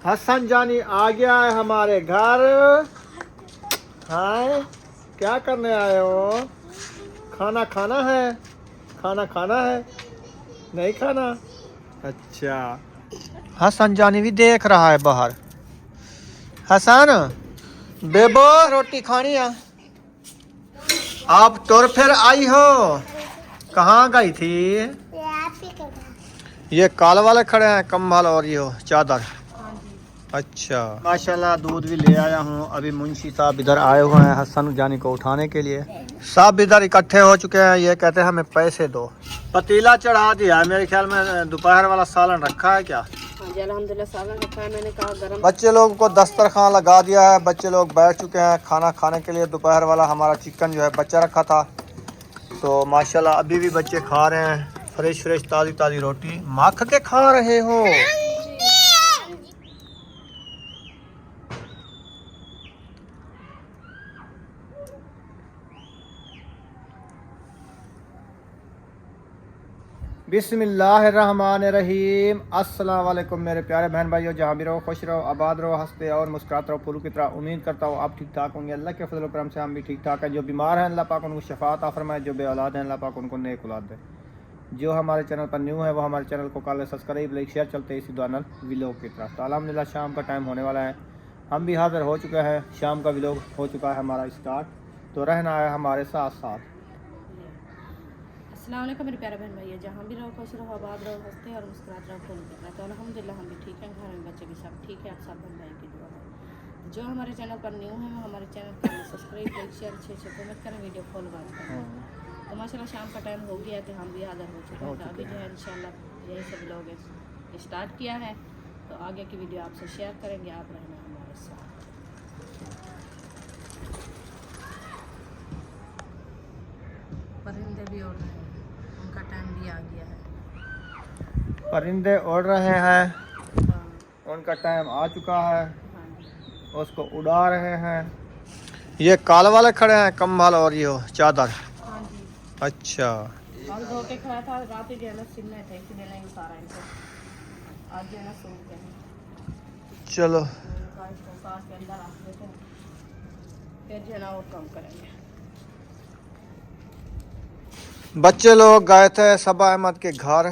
हसन जानी आ गया है हमारे घर। हाय, क्या करने आए हो? खाना खाना है? खाना खाना है? नहीं खाना? अच्छा, हसन जानी भी देख रहा है बाहर। हसन, बेबो रोटी खानी है? आप तुर फिर आई हो? कहाँ गई थी? ये काल वाले खड़े हैं, कंबल और ये चादर। अच्छा, माशाल्लाह दूध भी ले आया हूँ। अभी मुंशी साहब इधर आए हुए हैं हसन जानी को उठाने के लिए। सब इधर इकट्ठे हो चुके हैं। ये कहते हैं हमें पैसे दो। पतीला चढ़ा दिया है, मेरे ख्याल में दोपहर वाला सालन रखा है क्या? अल्हम्दुलिल्लाह सालन रखा है। मैंने कहा गरम। बच्चे लोगों को दस्तरखान लगा दिया है। बच्चे लोग बैठ चुके हैं खाना खाने के लिए। दोपहर वाला हमारा चिकन जो है बच्चा रखा था, तो माशाल्लाह अभी भी बच्चे खा रहे हैं। फ्रेश फ्रेश ताज़ी ताज़ी रोटी मख के खा रहे हो। बिस्मिल्लाहिर्रहमानिर्रहीम। अस्सलाम वालेकुम मेरे प्यारे बहन भाइयों, जहाँ भी रहो खुश रहो, आबाद रहो, हंसते और मुस्कुराते रहो फूलों की तरह। उम्मीद करता हूँ आप ठीक ठाक होंगे। अल्लाह के फजल करम से हम भी ठीक ठाक हैं। जो बीमार हैं अल्लाह पाक उनको शफात फरमाए, जो बे औलाद हैं अल्लाह पाक उनको नेक औलाद दे। जो हमारे चैनल पर न्यू है वो हमारे चैनल को कल सब्सक्राइब लाइक शेयर चलते इसी दुआनल व्लॉग की तरफ। तो अल्हम्दुलिल्लाह शाम का टाइम होने वाला है, हम भी हाजिर हो चुके हैं। शाम का व्लॉग हो चुका है हमारा स्टार्ट, तो रहना है हमारे साथ साथ। अस्सलाम वालेकुम मेरे प्यारे बहन भैया, जहाँ भी रहो खुश रहो, आबाद रहो, हंसते और मुस्कुराते रहो फूलों की तरह। तो अल्हम्दुलिल्लाह हम भी ठीक हैं, घर में बच्चे भी सब ठीक है। आप सब बहन भाई की दुआ है। जो हमारे चैनल पर न्यू है वो हमारे चैनल को सब्सक्राइब लाइक शेयर अच्छे कमेंट करें, वीडियो फॉलो करें। तो माशाल्लाह शाम का टाइम हो गया है, तो हम भी हाजिर हो चुके हैं। तो अभी जो है इंशाल्लाह यही सब लोग स्टार्ट किया है, तो आगे की वीडियो आपसे शेयर करेंगे। आप रहना हमारे साथ। परिंदे भी उड़ रहे हैं, उनका टाइम भी आ गया है। परिंदे उड़ रहे हैं, हाँ, उनका टाइम आ चुका है, हाँ जी। उसको उड़ा रहे हैं। ये काल वाले खड़े हैं, कंबल और ये चादर। हाँ जी, अच्छा, कल धो के खड़ा था, रात ही जो है ना सिलने थे, इसलिए नहीं उतारा इनको। आज जो है ना सूखते हैं, चलो इनका इसको उतार के अंदर रख देते हैं, फिर जो है ना और काम करेंगे। बच्चे लोग गए थे सबा अहमद के घर,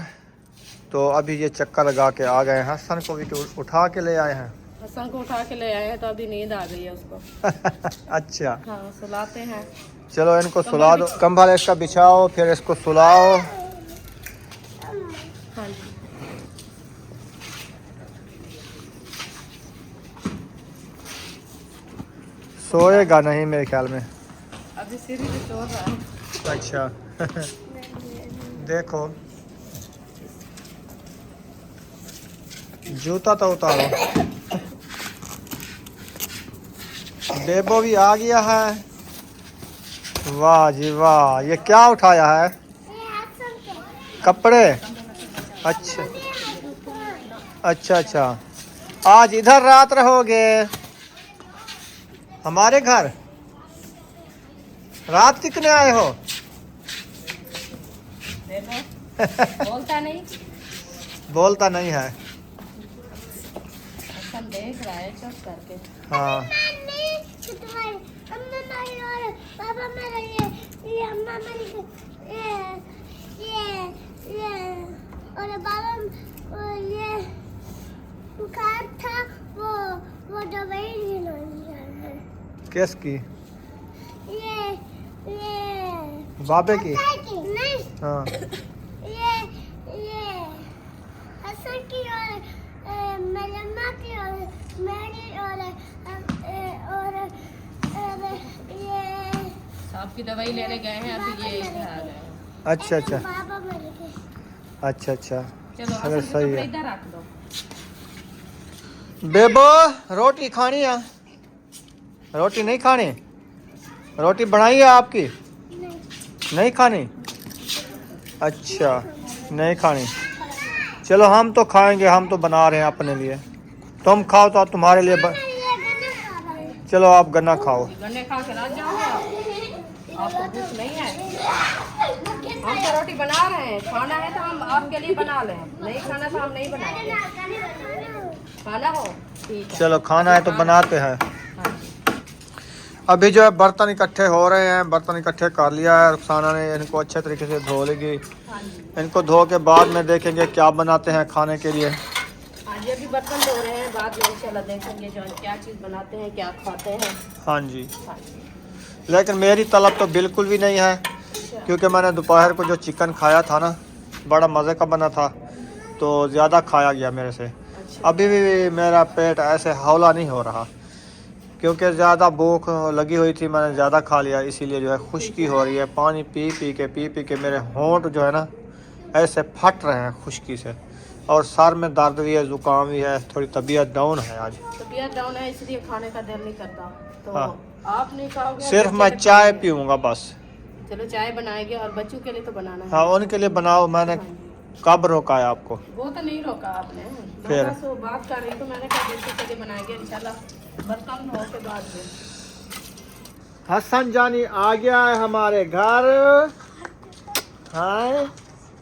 तो अभी ये चक्कर लगा के आ गए हैं। हसन को भी तो उठा के ले आए हैं। हसन को उठा के ले आए हैं, तो अभी नींद आ गई है उसको। अच्छा, हाँ, सुलाते हैं। चलो इनको सुला दो। कंबल इसका बिछाओ, फिर इसको सुलाओ। हाँ जी, सोएगा नहीं मेरे ख्याल में। अभी सीढ़ी पे सो रहा है। अच्छा देखो, जूता तो उतारो। बेबो भी आ गया है। वाह जी वाह, ये क्या उठाया है? कपड़े। अच्छा अच्छा अच्छा, आज इधर रात रहोगे हमारे घर? रात कितने आए हो? देखो, बोलता नहीं। बोलता नहीं है। हसन देख रहा है चुप करके। हाँ, और बाबा ये बुखार था, वो दवाई नहीं। किसकी? ये बाबे की? नहीं, हाँ, ये हसन की और मेरी माँ की और मेरी और ये सांप की दवाई लेने गए हैं, अभी ये इधर आ गए हैं। अच्छा अच्छा बाबा मर गए। अच्छा अच्छा, चलो चलो हसन के सही कपड़े है। इधर रख दो। बेबो रोटी खानी है? रोटी नहीं खानी? रोटी बनाई है आपकी? नहीं खानी? अच्छा, नहीं खानी। चलो हम तो खाएंगे, हम तो बना रहे हैं अपने लिए। तुम खाओ तो तुम्हारे लिए चलो आप गन्ना खाओ। गन्ने खा के रात जाओगे आपको भूख नहीं है? हम तो रोटी बना रहे हैं, खाना है तो हम आपके लिए बना लें, नहीं खाना तो हम नहीं बनाएंगे। खाना हो ठीक है। चलो खाना है तो बनाते हैं। हाँ जी। अभी जो है बर्तन इकट्ठे हो रहे हैं, बर्तन इकट्ठे कर लिया है रुखसाना ने, इनको अच्छे तरीके से धो लेगी। हाँ जी। इनको धो के बाद में देखेंगे क्या बनाते हैं खाने के लिए। हाँ जी, अभी बर्तन धो रहे हैं, बाद में इंशाल्लाह देखेंगे जो क्या चीज़ बनाते हैं, क्या खाते हैं। हाँ जी, हाँ जी। लेकिन मेरी तलब तो बिल्कुल भी नहीं है, क्योंकि मैंने दोपहर को जो चिकन खाया था ना, बड़ा मज़े का बना था, तो ज़्यादा खाया गया मेरे से। अच्छा। अभी भी मेरा पेट ऐसे हौला नहीं हो रहा, क्योंकि ज़्यादा भूख लगी हुई थी, मैंने ज़्यादा खा लिया, इसीलिए जो है खुश्की हो रही है। पानी पी पी के मेरे होंठ जो है ना ऐसे फट रहे हैं खुश्की से, और सर में दर्द भी है, ज़ुकाम भी है, थोड़ी तबीयत डाउन है आज। तबीयत डाउन है इसलिए खाने का दिल नहीं करता, तो हाँ। आप नहीं खाओगे? सिर्फ बच्चे मैं तो चाय खाएंगे। पीऊँगा बस। चलो चाय बनाएंगे, और बच्चों के लिए तो बनाना है। हाँ, उनके लिए बनाओ। मैंने हाँ जी। कब रोका है आपको? वो तो नहीं रोका आपने, फिर? मैं बस वो बात कर रही तो मैंने कहा बच्चों के लिए बनाएंगे इंशाल्लाह बर्तन धो के बाद में। हसन जानी आ गया है हमारे घर। हाय,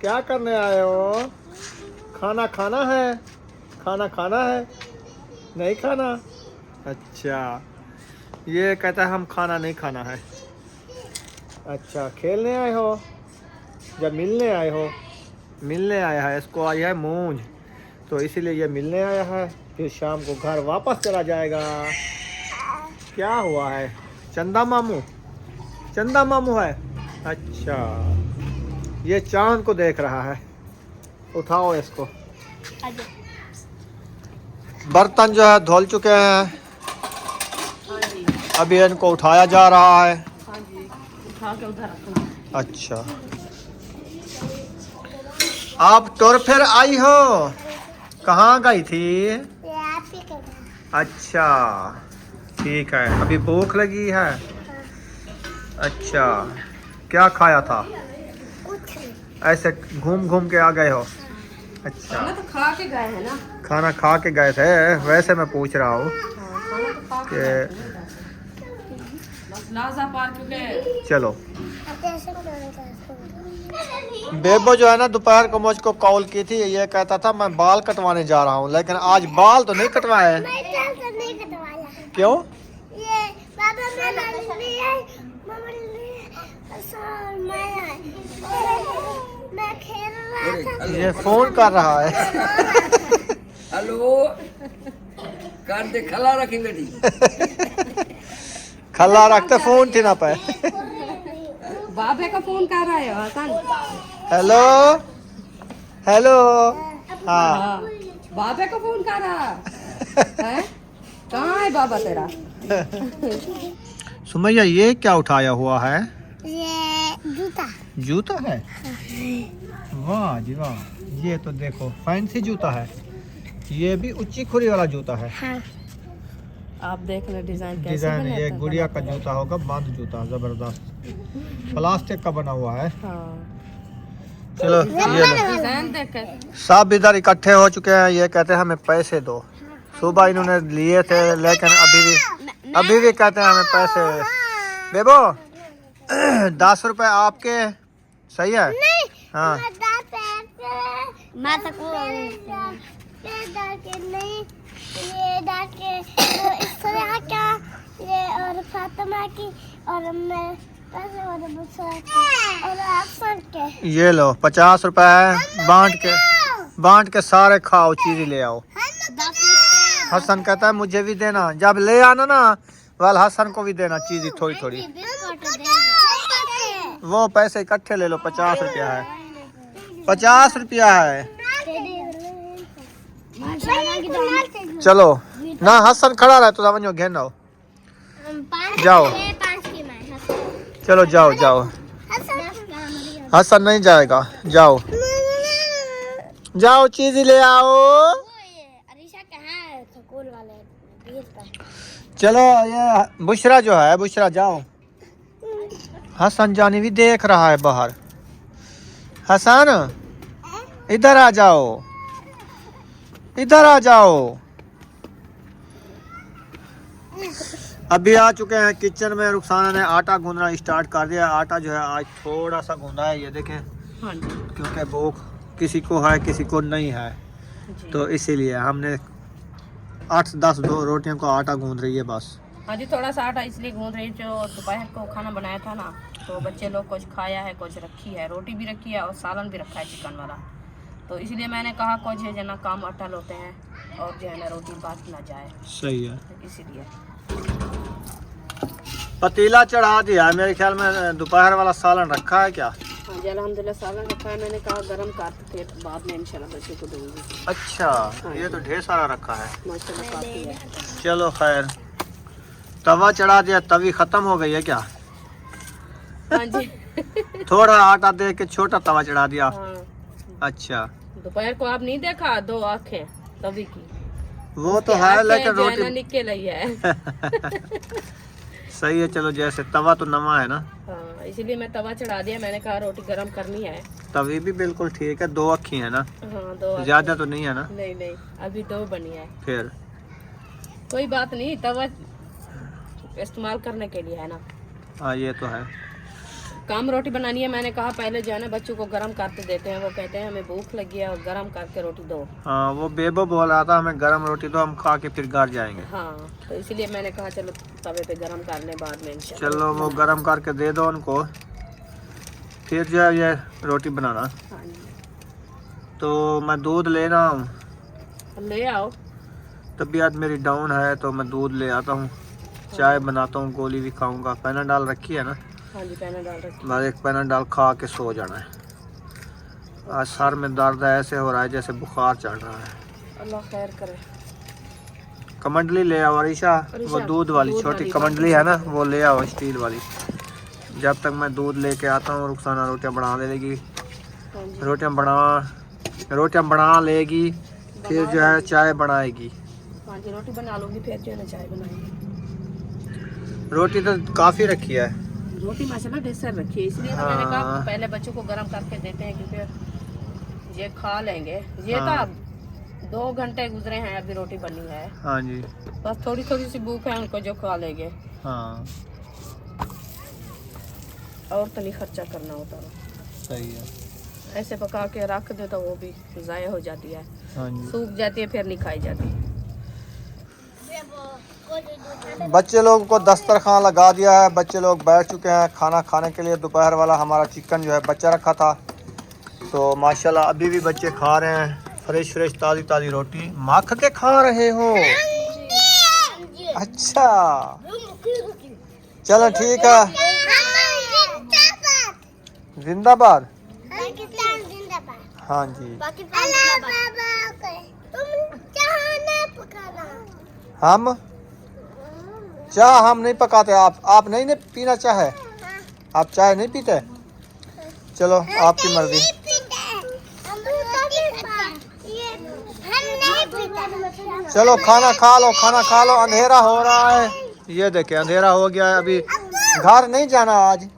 क्या करने आए हो? खाना खाना है? खाना खाना है? नहीं खाना? अच्छा, ये कहता है हम खाना नहीं खाना है। अच्छा, खेलने आए हो? जब मिलने आए हो? मिलने आया है, इसको आई है मूंझ, तो इसीलिए ये मिलने आया है, फिर शाम को घर वापस चला जाएगा। क्या हुआ है? चंदा मामू? चंदा मामू है? अच्छा, ये चांद को देख रहा है। उठाओ इसको। बर्तन जो है धुल चुके हैं, हाँ जी। अभी इनको उठाया जा रहा है। हाँ जी, उठा के उधर रखना। अच्छा, आप टूर फिर आई हो? कहाँ गई थी? ये आप ही करना। अच्छा, ठीक है। अभी भूख लगी है? अच्छा, क्या खाया था? कुछ नहीं। ऐसे घूम घूम के आ गए हो? अच्छा, खाना तो खा के गए हैं ना। खाना खा के गए थे, वैसे मैं पूछ रहा हूँ हाँ, खाना तो खा के कि गए थे ना। बस लाजा पार क्योंकि चलो। अब ऐसे करेंगे इसको। बेबो जो है ना दोपहर को मुझको कॉल की थी, ये कहता था मैं बाल कटवाने जा रहा हूँ, लेकिन आज बाल तो नहीं कटवाए। मैं चल कर नहीं कटवाया। क्यों? ये बाबा मैं नहीं आई, मम्मी ने सर मैं आई। मैं खेल रहा था। ये फोन कर रहा है। हेलो कान ते खला रखी बेटी खल्ला रखते फोन थी ना पे। बाबे का फोन कर रहा है हसन। Hello hello. हाँ, हाँ, बाबे का फोन कर रहा है। कहाँ है बाबा तेरा? सुमैया ये क्या उठाया हुआ है? ये जूता। जूता है? वाह जी वाह, ये तो देखो फैंसी जूता है। ये भी ऊंची खुरी वाला जूता है। हाँ। आप देख ले डिजाइन कैसे डिजाइन बनाते ये हैं, गुड़िया का बनाते हैं। जूता होगा, बंद जूता, जबरदस्त प्लास्टिक का बना हुआ है। हाँ, चलो ये लो। डिजाइन देख कर। सब इधर इकट्ठे हो चुके हैं, ये कहते हैं हमें पैसे दो। सुबह इन्होंने लिए थे, लेकिन अभी भी कहते हैं हमें पैसे। बेबो 10 रुपए आपके, सही है? नहीं। हाँ, मैं तो नहीं, ये डाके तो इस तरह का, ये और फातिमा की और मैं पैसे और बुसरा की और अफसर के। ये लो 50 रुपए है, बांट के सारे खाओ, चीज ले आओ। हसन कहता है मुझे भी देना, जब ले आना ना वाल हसन को भी देना चीज थोड़ी थोड़ी। वो पैसे इकट्ठे ले लो, 50 रुपया है, 50 रुपया है। चलो ना, हसन खड़ा रहे तो समझो घेन आओ। जाओ। चलो जाओ जाओ, हसन नहीं जाएगा, जाओ जाओ, चीज ले आओ। चलो ये बुशरा जो है, बुशरा जाओ। हसन जानी भी देख रहा है बाहर। हसन इधर आ जाओ, इधर आ जाओ। अभी आ चुके हैं किचन में, रुखसाना ने आटा गूंदना स्टार्ट कर दिया। आटा जो है आज थोड़ा सा गूंदा है, ये देखें, हाँ जी। क्योंकि भूख किसी को है किसी को नहीं है, जी। तो इसीलिए हमने 8-10 दो रोटियों का आटा गूंद रही है बस। हाँ जी, थोड़ा सा आटा इसलिए गूंद रही, जो दोपहर को खाना बनाया था ना, तो बच्चे लोग कुछ खाया है, कुछ रखी है, रोटी भी रखी है और सालन भी रखा है चिकन वाला। तो इसलिए मैंने कहा कुछ है जना काम अटल होते हैं और जो है ना रोटी बात ना जाए, सही है। इसीलिए। पतीला चढ़ा दिया है, मेरे ख्याल में दोपहर वाला सालन रखा है क्या? हाँ जी, अल्हम्दुलिल्लाह सालन रखा है। मैंने कहा गरम काट के बाद में इंशाल्लाह बच्चे को दूंगी। अच्छा, ये तो ढेर सारा रखा है। माशाल्लाह काफी है। चलो खैर, तवा चढ़ा दिया, तवी खत्म हो गई है क्या? हाँ जी। थोड़ा आटा दे के छोटा तवा चढ़ा दिया। हाँ, अच्छा, दोपहर को आप नहीं देखा 2 आंखें तभी की, वो तो है लेकिन जो है ना रोटी निकल रही है। सही है। चलो, जैसे तवा तो नवा है ना, हाँ, इसीलिए मैं तवा चढ़ा दिया। मैंने कहा रोटी गरम करनी है। तवी भी बिल्कुल ठीक है। 2 अक्खी है ना, हाँ, 2 आंखें। ज्यादा तो नहीं है ना? नहीं नहीं, अभी 2 बनी है। फिर कोई बात नहीं, तवा इस्तेमाल करने के लिए है ना। हाँ, ये तो है। काम रोटी बनानी है। मैंने कहा पहले जो है ना बच्चों को गरम करके देते हैं, वो कहते हैं हमें भूख लगी है और गरम करके रोटी दो। हाँ, वो बेबो बोल रहा था हमें गरम रोटी दो, हम खा के फिर घर जाएंगे। हाँ, तो इसीलिए मैंने कहा चलो तवे पे गरम करने बाद में इंशाल्लाह। चलो, वो गरम करके दे दो उनको, फिर जो है ये रोटी बनाना। हाँ जी, तो मैं दूध ले रहा हूँ, ले आओ। तबीयत मेरी डाउन है तो मैं दूध ले आता हूँ, चाय बनाता हूँ, गोली भी खाऊंगा। पैनाडाल रखी है ना? हाँ जी, पैना डाल रखी। बस एक पैनाडाल खा के सो जाना है। आज सर में दर्द ऐसे हो रहा है जैसे बुखार चढ़ रहा है। अल्लाह खैर करे। कमंडली ले आओ अरीशा, वो दूध वाली छोटी कमंडली है ना, वो ले आओ स्टील वाली। जब तक मैं दूध लेके आता हूँ, रुखसाना रोटियाँ बना लेगी। हाँ जी, रोटियाँ बना लेगी, फिर जो है चाय बनाएगी। हाँ जी, रोटी बना लूंगी, फिर जो है ना चाय बनाएंगे। रोटी तो काफ़ी रखी है। रोटी माशाल्लाह ढेर सारी रखी है, इसलिए तो मैंने कहा हाँ। पहले बच्चों को गरम करके देते हैं कि फिर ये खा लेंगे। ये हाँ। तो 2 घंटे गुजरे हैं, अभी रोटी बनी है। हाँ जी, बस थोड़ी थोड़ी सी भूख है उनको, जो खा लेंगे। हाँ और तो नहीं खर्चा करना होता ना। सही है। ऐसे पका के रख दे तो वो भी ज़ाया हो जाती है, हाँ जी, सूख जाती है, फिर नहीं खाई जाती। बच्चे लोगों को दस्तरखान लगा दिया है, बच्चे लोग बैठ चुके हैं खाना खाने के लिए। दोपहर वाला हमारा चिकन जो है बच्चा रखा था, तो माशाल्लाह अभी भी बच्चे खा रहे हैं फ्रेश फ्रेश ताज़ी ताज़ी रोटी। मख के खा रहे हो? अच्छा, चलो ठीक है। जिंदाबाद। हाँ जी, हम चाय हम नहीं पकाते। आप नहीं पीना चाय है? आप चाय नहीं पीते? चलो, आपकी मर्जी। चलो खाना खा लो, खाना खा लो, अंधेरा हो रहा है। ये देखे अंधेरा हो गया है, अभी घर नहीं जाना। आज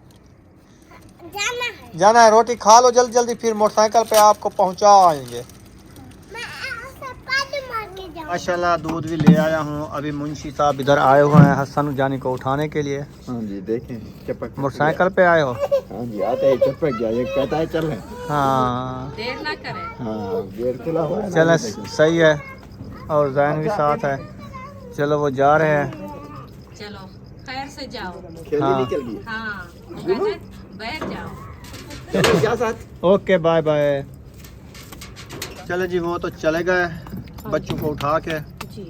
जाना है। रोटी खा लो जल्दी जल्दी, फिर मोटरसाइकिल पे आपको पहुंचाएंगे। माशाल्लाह दूध भी ले आया हूँ। अभी मुंशी साहब इधर आए हुए हैं हसन जानी को उठाने के लिए। हाँ जी, देखें चपक। मोटरसाइकिल पे आए हो? हाँ जी, आते ही चपक गया, एक कहता है चल। हाँ, देर ना करें। हाँ, गेर खुला हुआ है। चलो सही है। और जैन भी साथ है। चलो, वो जा रहे हैं। चलो खैर से जाओ। खेली हाँ। निकल गई। हाँ, बैठ जाओ। चलो क्या साथ। Okay, bye bye. चलो जी, वो तो चले गए बच्चों को उठा के। जी,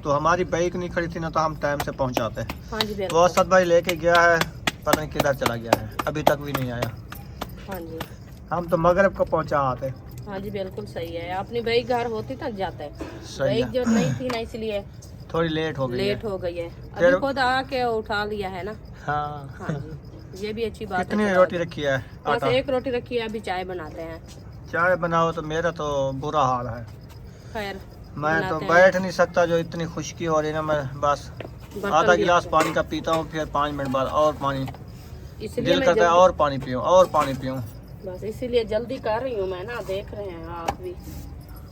तो हमारी बाइक नहीं खड़ी थी ना, तो हम टाइम से पहुंचाते। हाँ जी, वो बिल्कुल। असद भाई लेके गया है, पता नहीं किधर चला गया है, अभी तक भी नहीं आया। हाँ जी, हम तो मगरिब को पहुंचा आते। हाँ जी, बिल्कुल सही है। अपनी बाइक घर होती तक जाते। सही बाइक है, जो नहीं थी ना, इसलिए थोड़ी लेट हो गई लेट है। हो गई है। फिर- अभी खुद आके उठा लिया है ना। हाँ। हाँ जी, ये भी अच्छी बात है। कितनी चलो, रोटी रखी है? बस आटा। एक रोटी रखी है, अभी चाय बनाते हैं। चाय बनाओ तो मेरा तो बुरा हाल है। खैर, मैं तो बनाते हैं। बैठ नहीं सकता, जो इतनी खुशकी हो रही है ना। मैं बस बर्तन आधा भी- गिलास पानी का पीता हूँ, फिर 5 मिनट बाद और पानी। इसलिए दिल मैं करता है जल्दी- और पानी पीऊँ और पानी पीऊँ। बस इसीलिए जल्दी कर रही हूँ मैं ना, देख रहे हैं आप भी।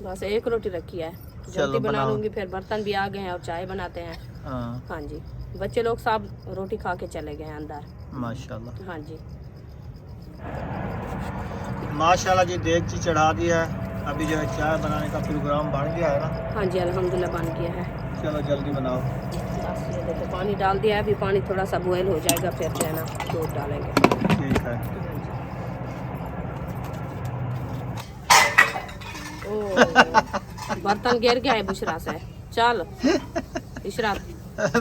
बस एक रोटी रखी है, चलो जल्दी बना बनाओ। लूंगी, फिर बर्तन भी आ गए हैं और चाय बनाते हैं। हाँ, हाँ जी, बच्चे लोग सब रोटी खा के चले गए हैं अंदर। माशाल्लाह। हाँ जी, माशाल्लाह जी, देगची चढ़ा दी है। अभी जो है चाय बनाने का प्रोग्राम बन गया है ना। हाँ जी अल्हम्दुलिल्लाह बन गया है। चलो जल्दी बनाओ। बस ये देखो पानी डाल दिया है, अभी पानी थोड़ा सा बॉयल हो जाएगा फिर जो है ना दूध डालेंगे। ठीक है। ओ बर्तन गिर गया है बुशरा से। चल इशरात,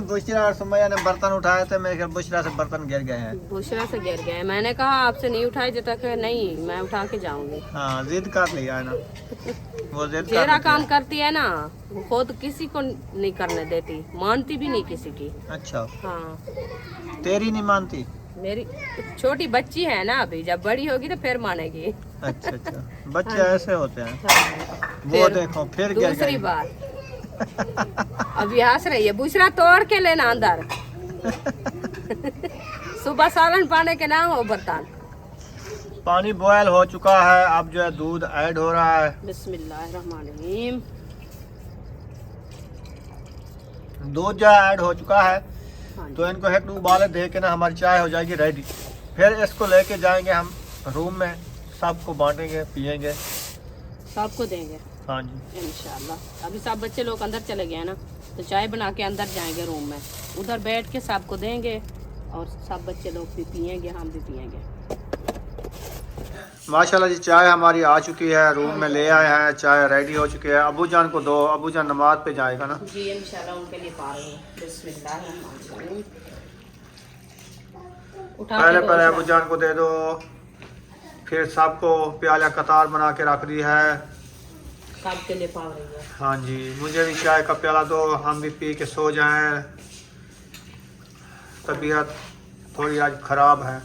बुशरा और सुमैया ने बर्तन उठाए थे, मेरे ख्याल बुशरा से बर्तन गिर गए हैं। बुशरा से गिर गया है। मैंने कहा आपसे नहीं उठाए जब तक नहीं मैं उठा के जाऊंगी। हाँ जिद कर लिया है ना, वो जिद कर तेरा लेती काम है। करती है ना, वो खुद किसी को नहीं करने देती, मानती भी नहीं किसी की। अच्छा हाँ तेरी नहीं मानती? मेरी छोटी बच्ची है ना, अभी जब बड़ी होगी तो फिर मानेगी। अच्छा अच्छा, बच्चे ऐसे होते हैं। हाँ। वो फिर देखो फिर गिर दूसरी गई। बात अभी हंस रही है, बुशरा तोड़ के लेना अंदर। सुबह सालन पाने के ना हो बर्तन। पानी बॉयल हो चुका है, अब जो है दूध ऐड हो रहा है। बिस्मिल्लाहिर्रहमानिर्रहीम। दूध जो है ऐड हो चुका है, हाँ जी। तो इनको एक उबाले दे के ना हमारी चाय हो जाएगी रेडी। फिर इसको लेके जाएंगे हम रूम में, सबको बांटेंगे, पियेंगे। सबको देंगे हाँ जी इंशाल्लाह। अभी सब बच्चे लोग अंदर चले गए हैं ना, तो चाय बना के अंदर जाएंगे रूम में, उधर बैठ के सबको देंगे और सब बच्चे लोग भी पियेंगे, हम भी पियेंगे। माशाल्लाह जी, चाय हमारी आ चुकी है, रूम में ले आए हैं, चाय रेडी हो चुकी है। अबू जान को दो, अबू जान नमाज पे जाएगा ना। जी इंशाल्लाह उनके लिए पा रही हूँ। बिस्मिल्लाहिर्रहमानिर्रहीम। उठा के पहले दो पहले इशरा। अबू जान को दे दो, फिर सबको प्याला कतार बना के रख दी है। सबके लिए पा रही है। हाँ जी, मुझे भी चाय का प्याला दो, हम भी पी के सो जाएं। तबीयत थोड़ी आज खराब है।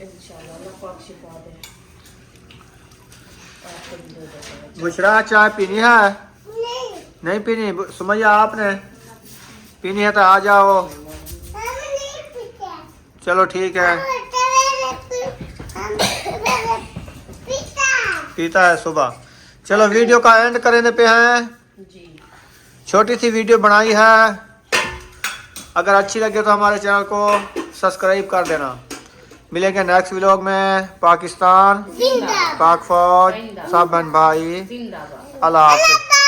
इंशाल्लाह अल्लाह पाक शिफा दे। आपको भी दे देगा। बुशरा चाय पीनी है? नहीं पीनी? सुमैया आपने पीनी है तो आ जाओ। चलो ठीक है, पीता है सुबह। चलो वीडियो का एंड करने पे हैं। जी छोटी सी वीडियो बनाई है, अगर अच्छी लगे तो हमारे चैनल को सब्सक्राइब कर देना। मिलेंगे नेक्स्ट व्लॉग में। पाकिस्तान, पाक फौज, सब बहन भाई, जिंदाबाद। अल्लाह हाफिज़।